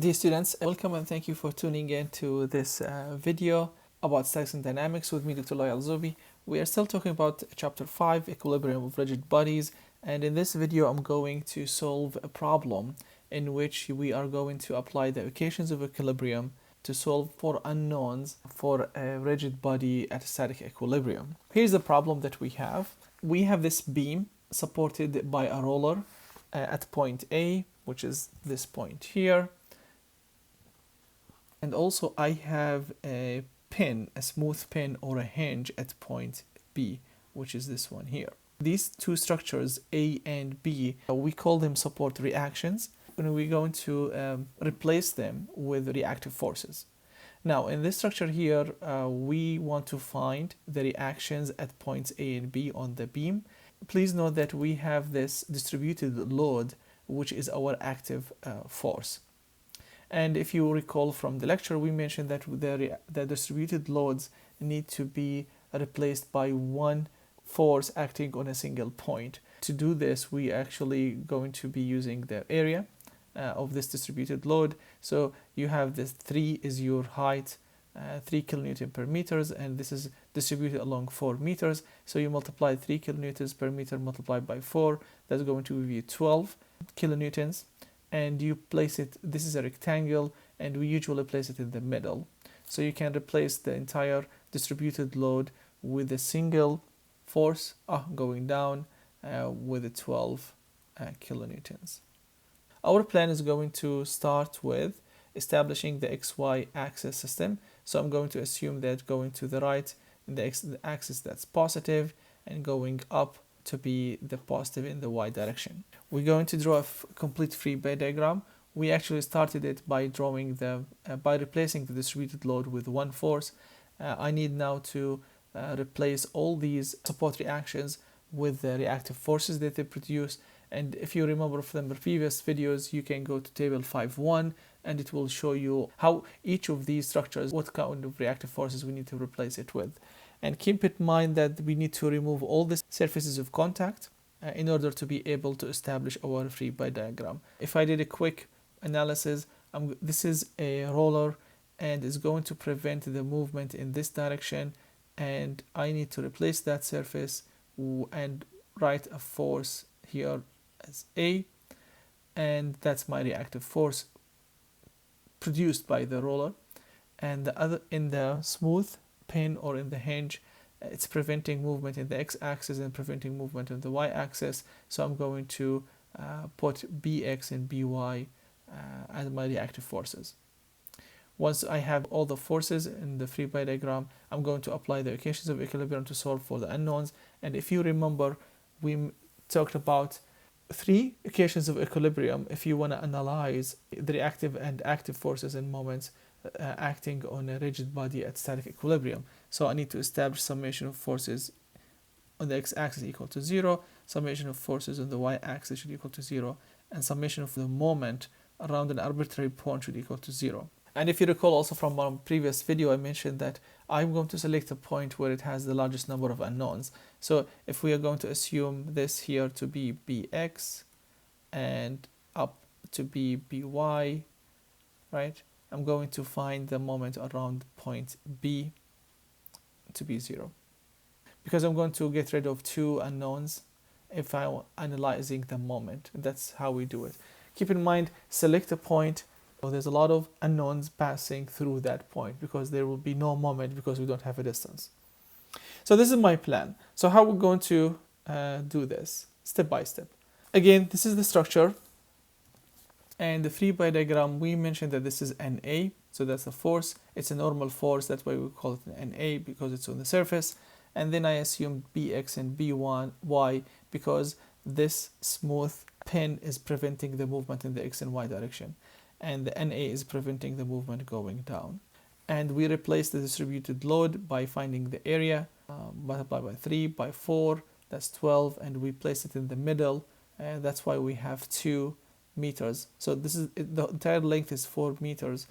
Dear students, welcome and thank you for tuning in to this video about statics and dynamics with me, Dr. Loay Alzube. We are still talking about chapter 5, equilibrium of rigid bodies, and in this video I'm going to solve a problem in which we are going to apply the equations of equilibrium to solve for unknowns for a rigid body at static equilibrium. Here's the problem that we have. We have this beam supported by a roller at point A, which is this point here. And also I have a pin, a smooth pin or a hinge at point B, which is this one here. These two structures, A and B, we call them support reactions, and we're going to replace them with reactive forces. Now, in this structure here, we want to find the reactions at points A and B on the beam. Please note that we have this distributed load, which is our active force. And if you recall from the lecture, we mentioned that the distributed loads need to be replaced by one force acting on a single point. To do this, we actually going to be using the area of this distributed load. So you have this 3 is your height, 3 kilonewton per meters, and this is distributed along 4 meters. So you multiply 3 kilonewtons per meter multiplied by 4, that's going to give you 12 kilonewtons. And you place it, this is a rectangle, and we usually place it in the middle. So you can replace the entire distributed load with a single force going down with the 12 kilonewtons. Our plan is going to start with establishing the XY axis system. So I'm going to assume that going to the right in the X axis that's positive, and going up to be the positive in the Y direction. We're going to draw a complete free body diagram. We actually started it by drawing by replacing the distributed load with one force. I need now to replace all these support reactions with the reactive forces that they produce. And if you remember from the previous videos, you can go to table 5.1 and it will show you how each of these structures, what kind of reactive forces we need to replace it with. And keep in mind that we need to remove all the surfaces of contact in order to be able to establish our free body diagram. If I did a quick analysis, this is a roller and is going to prevent the movement in this direction, and I need to replace that surface and write a force here as A, and that's my reactive force produced by the roller. And the other in the smooth pin or in the hinge, it's preventing movement in the x-axis and preventing movement in the y-axis. So I'm going to put bx and by as my reactive forces. Once I have all the forces in the free body diagram, I'm going to apply the equations of equilibrium to solve for the unknowns. And if you remember, we talked about 3 equations of equilibrium if you want to analyze the reactive and active forces and moments acting on a rigid body at static equilibrium. So I need to establish summation of forces on the x-axis equal to 0, summation of forces on the y-axis should equal to 0, and summation of the moment around an arbitrary point should equal to 0. And if you recall also from our previous video, I mentioned that I'm going to select a point where it has the largest number of unknowns. So if we are going to assume this here to be bx and up to be by, right? I'm going to find the moment around point B to be 0. Because I'm going to get rid of 2 unknowns if I'm analyzing the moment. That's how we do it. Keep in mind, select a point. So there's a lot of unknowns passing through that point because there will be no moment because we don't have a distance. So this is my plan. So how we're going to do this step by step. Again, this is the structure. And the free body diagram, we mentioned that this is NA, so that's the force. It's a normal force, that's why we call it NA because it's on the surface. And then I assume BX and BY because this smooth pin is preventing the movement in the X and Y direction. And the NA is preventing the movement going down. And we replace the distributed load by finding the area, multiplied by 3, by 4, that's 12, and we place it in the middle. And that's why we have 2 meters. So this is the entire length is 4 meters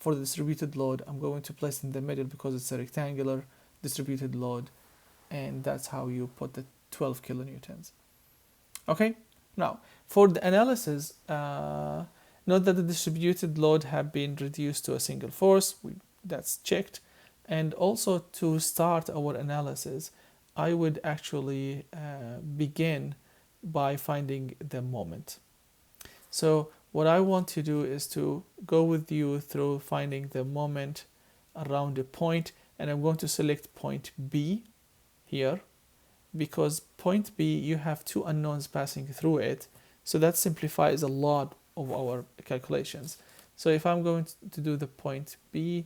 for the distributed load. I'm going to place in the middle because it's a rectangular distributed load, and that's how you put the 12 kilonewtons. Okay, now for the analysis Note that the distributed load have been reduced to a single force. That's checked. And also to start our analysis, I would actually begin by finding the moment. So what I want to do is to go with you through finding the moment around a point, and I'm going to select point B here, because point B, you have two unknowns passing through it, so that simplifies a lot of our calculations. So if I'm going to do the point B,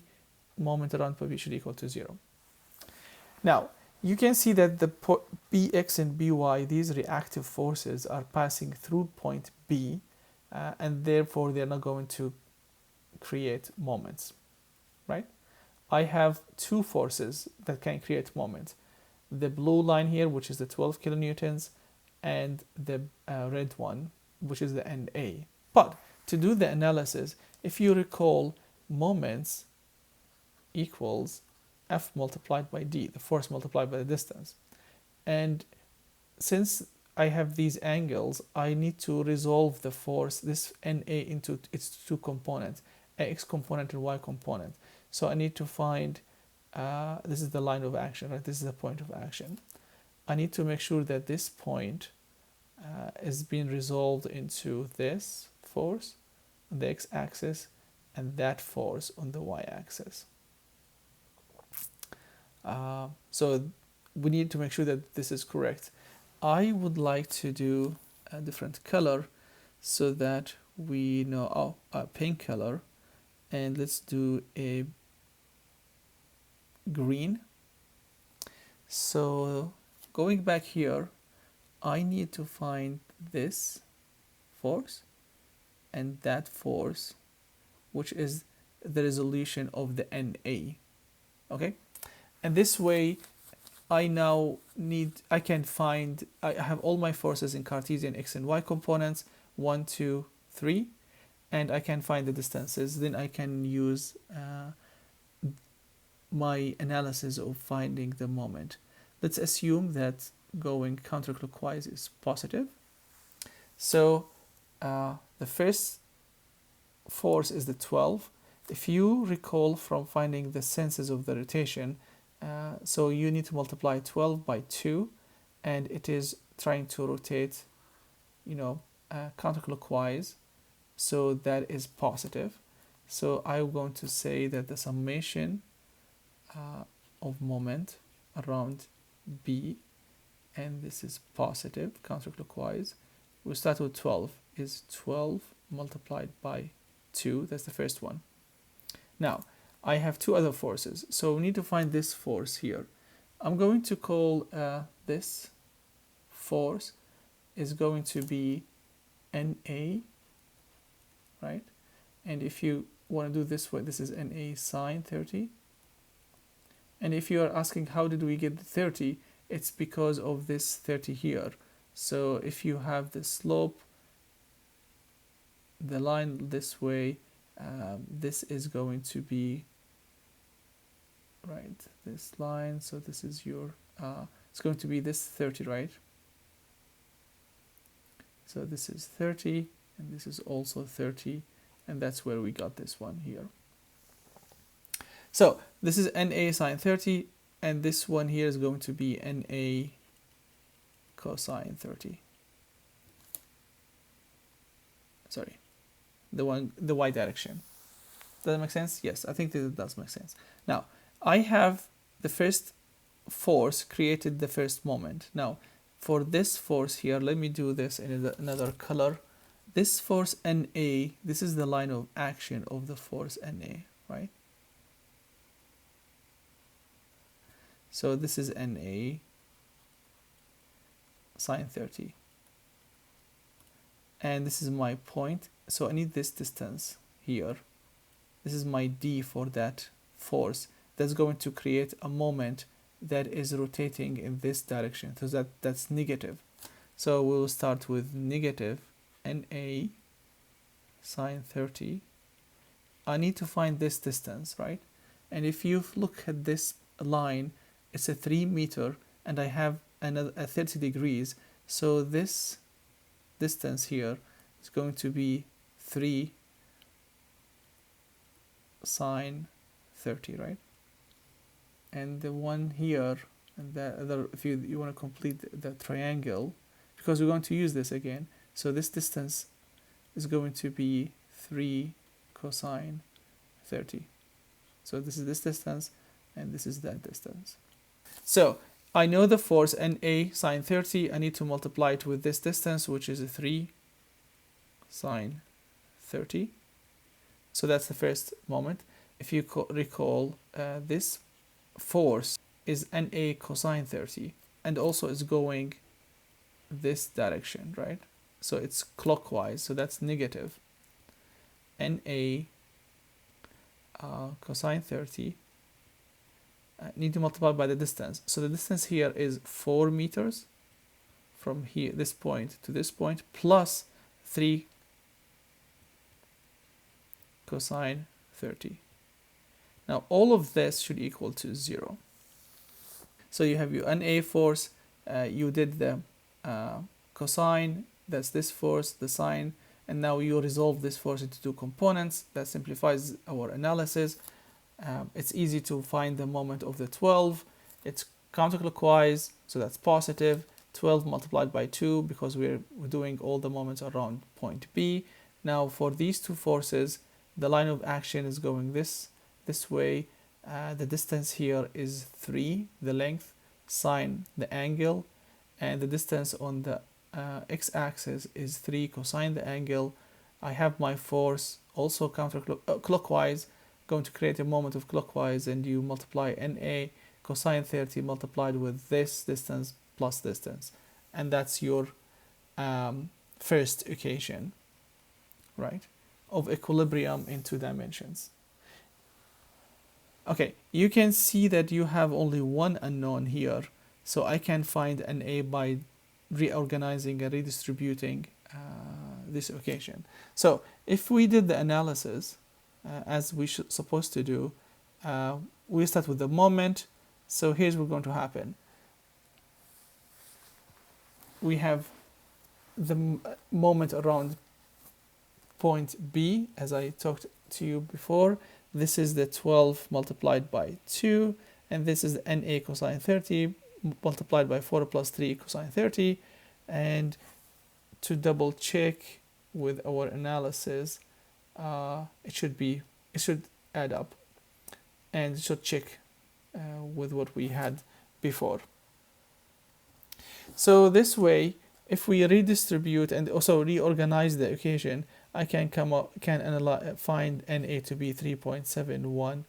moment around point B should equal to 0. Now, you can see that the Bx and By, these reactive forces, are passing through point B, and therefore they're not going to create moments, right? I have two forces that can create moments. The blue line here, which is the 12 kilonewtons, and the red one, which is the NA. But to do the analysis, if you recall, moments equals F multiplied by D, the force multiplied by the distance. And since I have these angles, I need to resolve the force, this NA, into its two components, X component and Y component. So I need to find, this is the line of action, right? This is the point of action. I need to make sure that this point is being resolved into this force on the x-axis and that force on the y-axis. So we need to make sure that this is correct. I would like to do a different color so that we know, a pink color, and let's do a green. So going back here, I need to find this force and that force, which is the resolution of the NA. Okay, and this way I have all my forces in Cartesian X and Y components, 1, 2, 3, and I can find the distances. Then I can use my analysis of finding the moment. Let's assume that going counterclockwise is positive. So the first force is the 12. If you recall from finding the senses of the rotation, so you need to multiply 12 by 2, and it is trying to rotate, counterclockwise, so that is positive. So I'm going to say that the summation of moment around B, and this is positive counterclockwise, we start with 12, is 12 multiplied by 2, that's the first one. Now I have two other forces, so we need to find this force here. I'm going to call this force is going to be NA, right? And if you want to do this way, this is NA sine 30. And if you are asking how did we get the 30, it's because of this 30 here. So if you have the slope, the line this way, this is going to be, right, this line, so this is your, it's going to be this 30, right? So this is 30, and this is also 30, and that's where we got this one here. So this is NA sine 30, and this one here is going to be NA cosine 30. Sorry, the y direction. Does that make sense? Yes, I think that does make sense. Now, I have the first force created the first moment. Now, for this force here, let me do this in another color. This force NA, this is the line of action of the force NA, right? So this is NA sine 30. And this is my point. So I need this distance here. This is my D for that force. That's going to create a moment that is rotating in this direction. So that's negative. So we'll start with negative NA sine 30. I need to find this distance, right? And if you look at this line, it's a 3 meter, and I have another 30 degrees. So this distance here is going to be 3 sine 30, right? And the one here, and the other, if you want to complete the triangle, because we're going to use this again, so this distance is going to be 3 cosine 30. So this is this distance, and this is that distance. So I know the force NA sine 30. I need to multiply it with this distance, which is 3 sine 30. So that's the first moment. If you recall, this force is NA cosine 30, and also is going this direction, right? So it's clockwise, so that's negative. NA cosine 30 need to multiply by the distance. So the distance here is 4 meters from here, this point to this point, plus 3 cosine 30. Now all of this should equal to 0. So you have your NA force, you did the cosine, that's this force, the sine, and now you resolve this force into two components. That simplifies our analysis. It's easy to find the moment of the 12. It's counterclockwise, so that's positive. 12 multiplied by 2, because we're doing all the moments around point B. Now for these two forces, the line of action is going this way. The distance here is 3, the length, sine the angle, and the distance on the x-axis is 3 cosine the angle. I have my force also counterclockwise, going to create a moment of clockwise, and you multiply NA cosine 30 multiplied with this distance plus distance, and that's your first equation, right, of equilibrium in 2 dimensions. Okay, you can see that you have only one unknown here, so I can find NA by reorganizing and redistributing this equation. So if we did the analysis as we supposed to do, we start with the moment. So here's what's going to happen. We have the moment around point B, as I talked to you before. This is the 12 multiplied by 2, and this is the NA cosine 30 multiplied by 4 plus 3 cosine 30. And to double check with our analysis, it should add up, and it should check with what we had before. So this way, if we redistribute and also reorganize the equation, I can find NA to be 3.71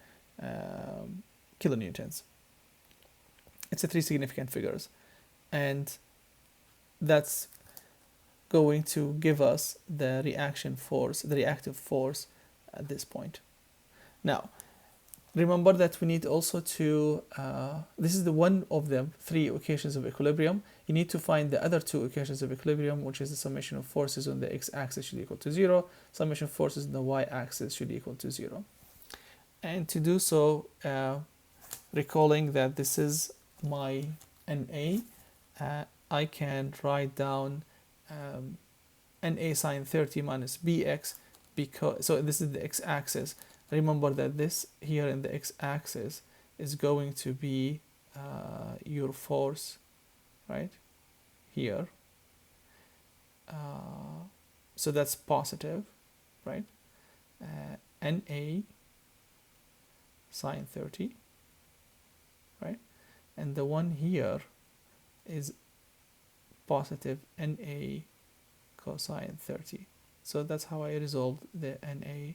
kilonewtons. It's a 3 significant figures, and that's going to give us the reaction force, the reactive force at this point. Now, remember that we need also to, this is the one of the 3 equations of equilibrium. You need to find the other 2 equations of equilibrium, which is the summation of forces on the x-axis should equal to 0, summation of forces on the y-axis should equal to 0. And to do so, recalling that this is my NA, I can write down NA sine 30 minus BX, because, so this is the x-axis. Remember that this here in the x-axis is going to be your force, right, here. So that's positive, right? NA sine 30, right? And the one here is positive NA cosine 30. So that's how I resolved the NA,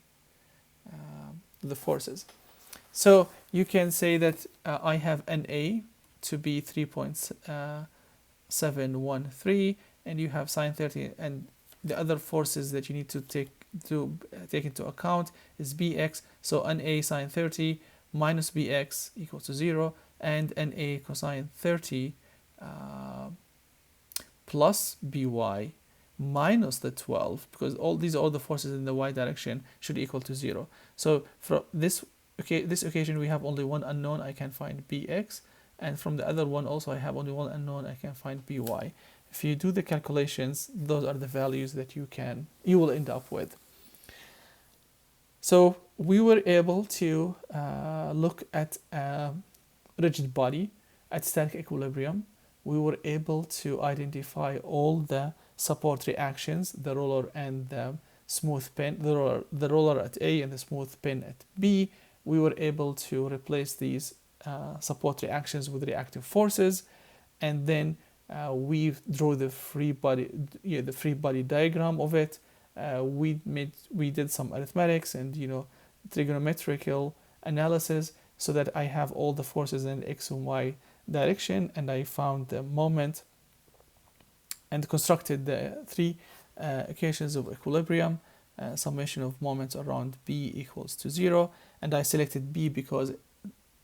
the forces. So you can say that I have NA to be 3.713, and you have sine 30, and the other forces that you need to take into account is BX. So NA sine 30 minus BX equals to 0, and NA cosine 30 plus BY minus the 12, because all the forces in the y direction should equal to 0. So from this equation we have only one unknown, I can find BX, and from the other one also I have only one unknown, I can find BY. If you do the calculations, those are the values that you will end up with. So we were able to look at a rigid body at static equilibrium. We were able to identify all the support reactions, the roller and the smooth pin, the roller at A and the smooth pin at B. We were able to replace these support reactions with reactive forces, and then we drew the free body diagram of it. We did some arithmetics and trigonometrical analysis so that I have all the forces in x and y direction, and I found the moment and constructed the three equations of equilibrium. Summation of moments around B equals to 0, and I selected B because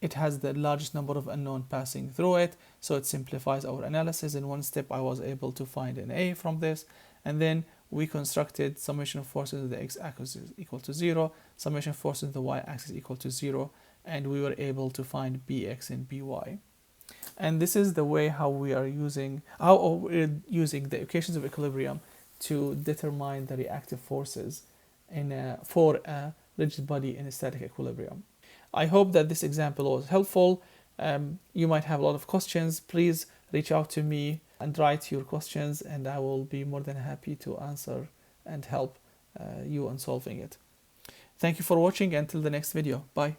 it has the largest number of unknown passing through it, so it simplifies our analysis. In one step I was able to find an A from this, and then we constructed summation of forces of the x-axis equal to 0, summation of forces of the y-axis equal to 0, and we were able to find Bx and By. And this is the way how we're using the equations of equilibrium to determine the reactive forces for a rigid body in a static equilibrium. I hope that this example was helpful. You might have a lot of questions. Please reach out to me and write your questions, and I will be more than happy to answer and help you in solving it. Thank you for watching. Until the next video. Bye.